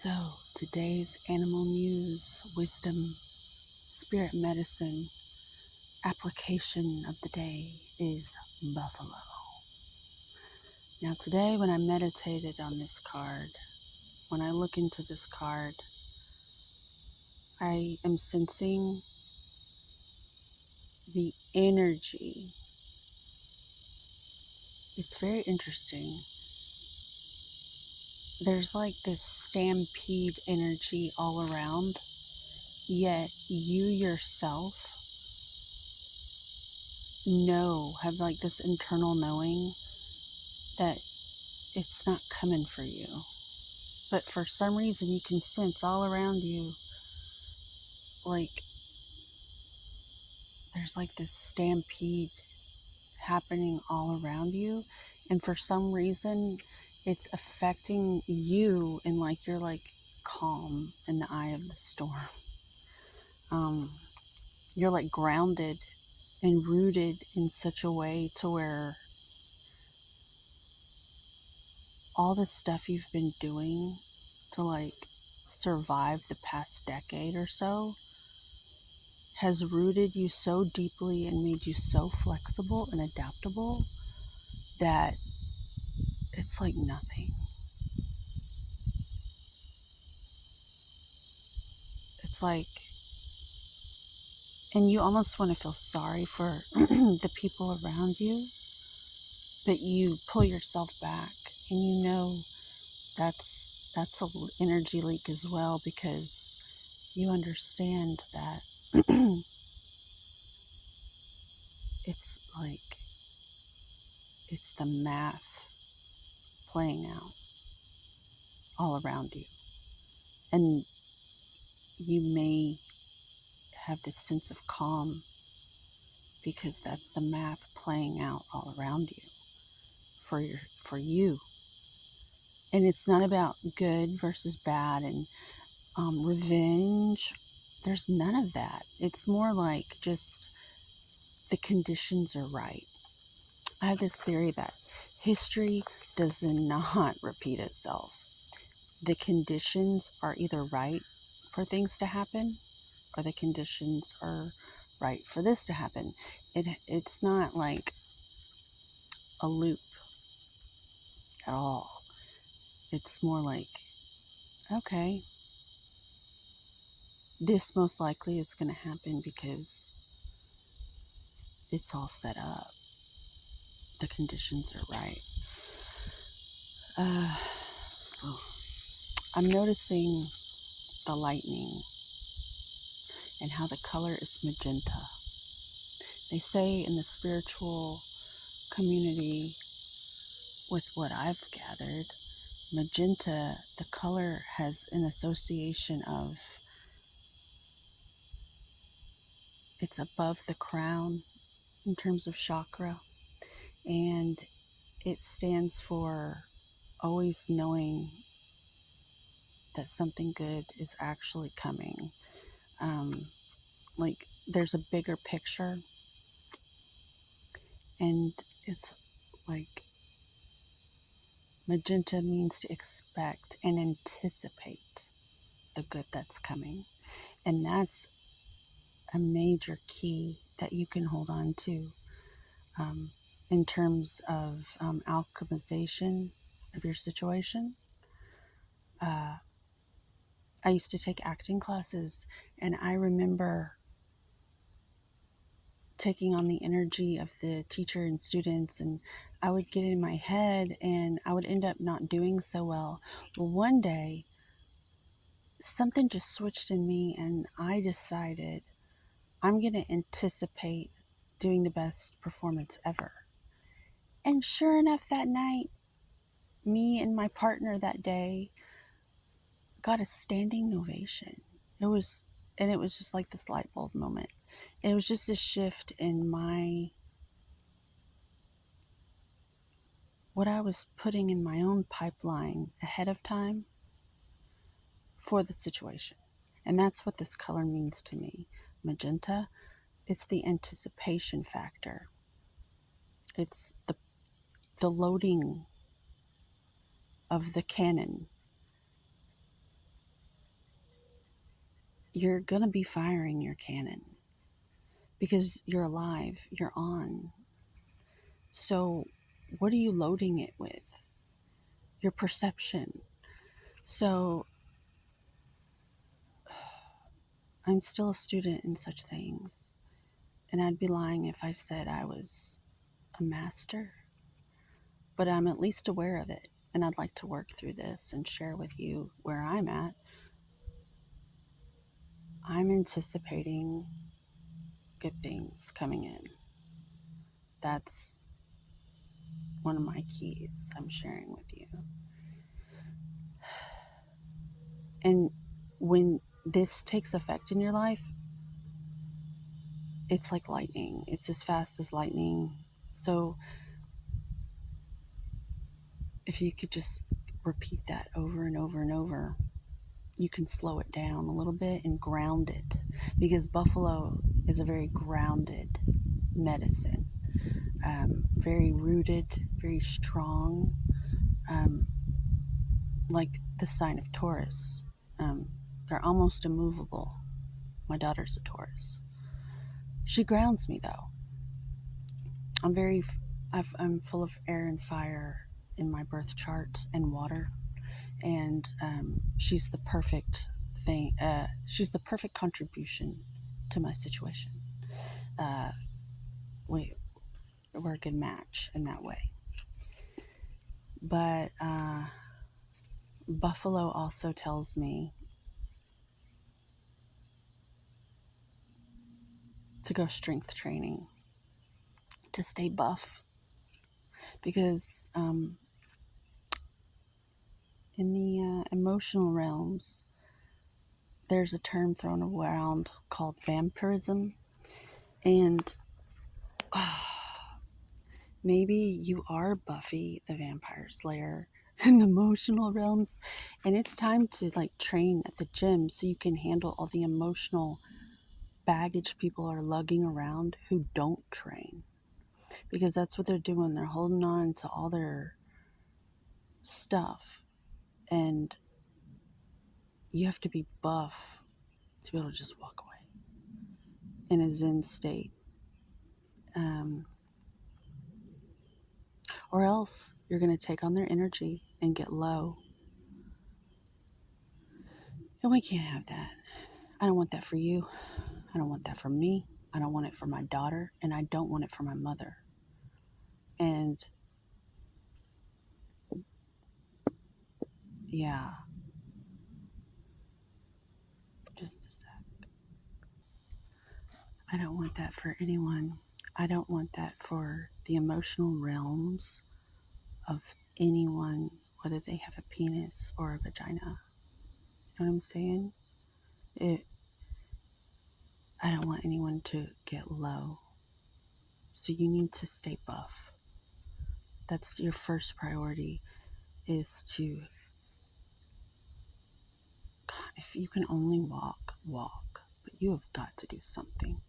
So, today's animal news, wisdom, spirit medicine, application of the day is buffalo. Now, today when I meditated on this card, when I look into this card, I am sensing the energy. It's very interesting. There's like this stampede energy all around, yet you yourself have like this internal knowing that it's not coming for you. But for some reason you can sense all around you, like there's like this stampede happening all around you. And for some reason it's affecting you, and like you're like calm in the eye of the storm. You're like grounded and rooted in such a way to where all the stuff you've been doing to like survive the past decade or so has rooted you so deeply and made you so flexible and adaptable that it's like nothing. It's like, and you almost want to feel sorry for the people around you, but you pull yourself back, and you know that's an energy leak as well, because you understand that it's like it's the math playing out all around you, and you may have this sense of calm because that's the math playing out all around you for you. And it's not about good versus bad and revenge. There's none of that. It's more like just the conditions are right. I have this theory that history does not repeat itself. The conditions are either right for things to happen, or the conditions are right for this to happen. It's not like a loop at all. It's more like, okay, this most likely is going to happen because it's all set up. The conditions are right. I'm noticing the lightning and how the color is magenta. They say in the spiritual community, with what I've gathered, magenta, the color has an association of, it's above the crown in terms of chakra, and it stands for always knowing that something good is actually coming. Like there's a bigger picture, and it's like magenta means to expect and anticipate the good that's coming. And that's a major key that you can hold on to in terms of alchemization of your situation. I used to take acting classes, and I remember taking on the energy of the teacher and students, and I would get in my head and I would end up not doing so well. Well, one day something just switched in me, and I decided I'm going to anticipate doing the best performance ever. And sure enough, that night, me and my partner that day got a standing ovation. It was just like this light bulb moment. And it was just a shift in what I was putting in my own pipeline ahead of time for the situation. And that's what this color means to me. Magenta, it's the anticipation factor. It's the loading of the cannon. you're going to be firing your cannon because you're alive, you're on. So, what are you loading it with? Your perception. So, I'm still a student in such things, and I'd be lying if I said I was a master, but I'm at least aware of it, and I'd like to work through this and share with you where I'm at. I'm anticipating good things coming in. That's one of my keys I'm sharing with you. And when this takes effect in your life, it's like lightning. It's as fast as lightning. So if you could just repeat that over and over and over, you can slow it down a little bit and ground it, because buffalo is a very grounded medicine, very rooted, very strong, like the sign of Taurus. They're almost immovable. My daughter's a Taurus. She grounds me though. I'm very, I'm full of air and fire in my birth chart and water, and she's the perfect thing. She's the perfect contribution to my situation. Uh, we we're a good match in that way. But Buffalo also tells me to go strength training, to stay buff, because in the emotional realms, there's a term thrown around called vampirism, and maybe you are Buffy the Vampire Slayer in the emotional realms, and it's time to like train at the gym so you can handle all the emotional baggage people are lugging around who don't train, because that's what they're doing. They're holding on to all their stuff, and you have to be buff to be able to just walk away in a zen state. Um, or else you're going to take on their energy and get low. And we can't have that. I don't want that for you. I don't want that for me. I don't want it for my daughter, and I don't want it for my mother. And yeah, just a sec. I don't want that for anyone. I don't want that for the emotional realms of anyone, whether they have a penis or a vagina. You know what I'm saying? I don't want anyone to get low. So you need to stay buff. That's your first priority, is to, if you can only walk, walk. But you have got to do something.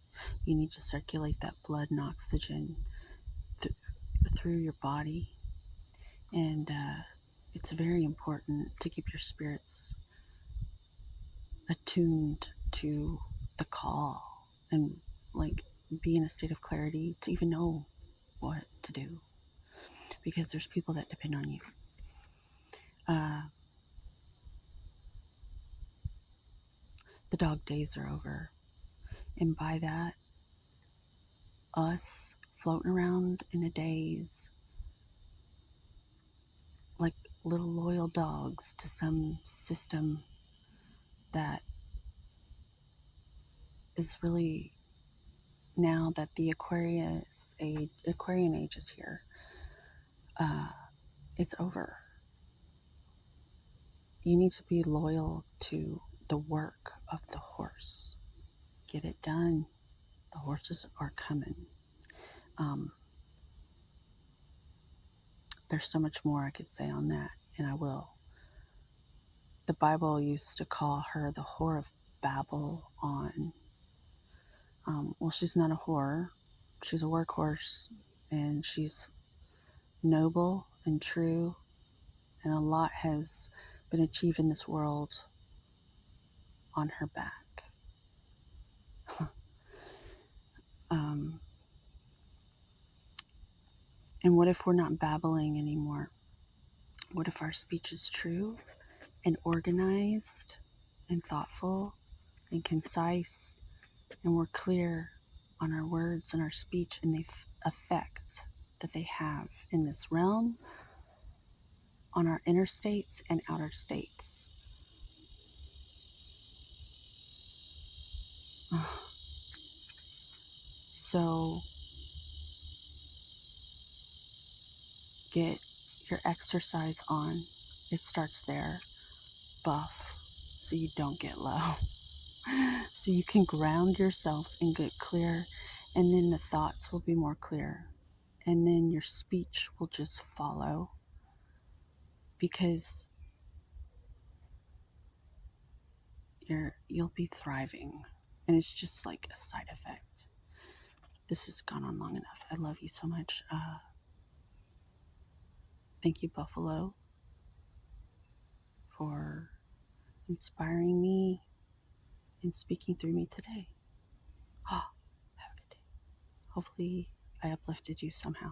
You need to circulate that blood and oxygen through your body. And it's very important to keep your spirits attuned to the call, and like be in a state of clarity to even know what to do, because there's people that depend on you. The dog days are over, and by that, us floating around in a daze like little loyal dogs to some system that is really, now that the Aquarian age is here, it's over. You need to be loyal to the work of the horse. Get it done. The horses are coming. There's so much more I could say on that, and I will. The Bible used to call her the whore of Babel on. Well, she's not a whore. She's a workhorse, and she's noble and true, and a lot has been achieved in this world on her back. And what if we're not babbling anymore? What if our speech is true and organized and thoughtful and concise, and we're clear on our words and our speech and the effect that they have in this realm, on our inner states and outer states? So get your exercise on. It starts there. Buff so you don't get low. So you can ground yourself and get clear, and then the thoughts will be more clear. And then your speech will just follow, because you'll be thriving. And it's just like a side effect. This has gone on long enough. I love you so much. Thank you, Buffalo, for inspiring me and speaking through me today. Oh, have a good day. Hopefully I uplifted you somehow.